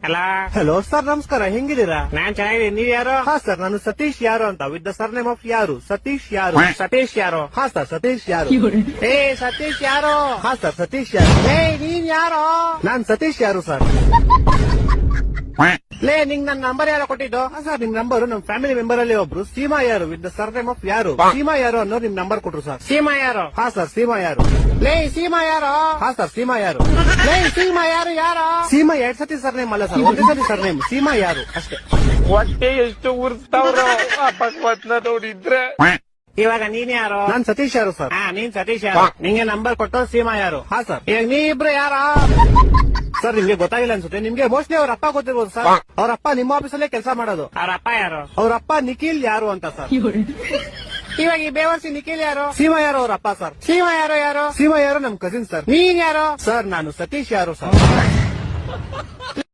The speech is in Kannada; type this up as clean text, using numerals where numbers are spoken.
ಅಲ್ಲ ಹಲೋ ಸರ್, ನಮಸ್ಕಾರ. ಹೆಂಗಿದ್ದೀರಾ? ನಾನ್ ಚೆನ್ನಾಗಿದ್ದೀನಿ. ನೀವ್ ಯಾರು? ಹಾ ಸರ್, ನಾನು ಸತೀಶ್ ಯಾರು ಅಂತ, ವಿತ್ ದ ಸರ್ನೇಮ್ ಆಫ್ ಯಾರು. ಸತೀಶ್ ಯಾರು. ಸತೀಶ್ ಯಾರು? ಹಾ ಸರ್, ಸತೀಶ್ ಯಾರು. ಏ ಸತೀಶ್ ಯಾರು? ಹಾ ಸರ್, ಸತೀಶ್ ಯಾರು. ಏ ನೀನ್ ಯಾರು? ನಾನ್ ಸತೀಶ್ ಯಾರು ಸರ್. ಲೇ ನಿಂಗ್ ನನ್ ನಂಬರ್ ಯಾರೋ ಕೊಟ್ಟಿದ್ದು? ಹಾ ಸರ್, ನಿಮ್ ನಂಬರ್ ನಮ್ ಫ್ಯಾಮಿಲಿ ಮೆಂಬರ್ ಅಲ್ಲಿ ಒಬ್ರು ಸೀಮಾ ಯಾರು ವಿತ್ ದ ಸರ್ನೇಮ್ ಆಫ್ ಯಾರು, ಸೀಮಾ ಯಾರು ಅನ್ನೋ ನಿಮ್ ನಂಬರ್ ಕೊಟ್ರು ಸರ್. ಸೀಮಾ ಯಾರು? ಹಾ ಸರ್, ಸೀಮಾ ಯಾರು. ಲೇ ಸೀಮಾ ಯಾರು? ಹಾ ಸರ್, ಸೀಮಾ ಯಾರು. ಲೇ ಸೀಮಾ ಯಾರು? ಯಾರು? ಸೀಮಾ 2 ಸತಿ ಸರ್ನೇಮ್ ಅಲ್ಲ ಸರ್, ಒಂದೇ ಸತಿ ಸರ್ನೇಮ್. ಸೀಮಾ ಯಾರು ಅಷ್ಟೇ. ಹೊಟ್ಟೆ ಎಷ್ಟು ಉರ್ಸ್ತಾವ್ರೋ ಆ ಭಗವತ್ನ ನೋಡಿದ್ರೆ. ಇವಾಗ ನೀನ್ ಯಾರು? ನಾನ್ ಸತೀಶ್ ಯಾರು ಸರ್. ಹಾ ನೀನ್ ಸತೀಶ್ ಯಾರು? ನಿಂಗೆ ನಂಬರ್ ಕೊಟ್ಟು ಸೀಮಾ ಯಾರು? ಹಾ ಸರ್. ಈಗ ನೀ ಇಬ್ರು ಯಾರ? ಸರ್, ನಿಮ್ಗೆ ಗೊತ್ತಾಗಿಲ್ಲ ಅನ್ಸುತ್ತೆ. ನಿಮ್ಗೆ ಮೋಸ್ಟ್ಲಿ ಅವ್ರ ಅಪ್ಪ ಗೊತ್ತಿರ್ಬೋದು ಸರ್. ಅವ್ರ ಅಪ್ಪ ನಿಮ್ಮ ಆಫೀಸಲ್ಲೇ ಕೆಲಸ ಮಾಡೋದು. ಅವ್ರ ಅಪ್ಪ ಯಾರು? ಅವ್ರ ಅಪ್ಪ ನಿಖಿಲ್ ಯಾರು ಅಂತ ಸರ್. ಇವಾಗ ಈ ಬೇವರ್ಸಿ ನಿಖಿಲ್ ಯಾರು? ಸೀಮಾ ಯಾರು ಅವ್ರ ಅಪ್ಪ ಸರ್. ಸೀಮಾ ಯಾರು? ಯಾರು? ಸೀಮಾ ಯಾರು ನಮ್ ಕಸಿನ್ ಸರ್. ನೀನ್ ಯಾರು? ಸರ್, ನಾನು ಸತೀಶ್ ಯಾರು ಸರ್.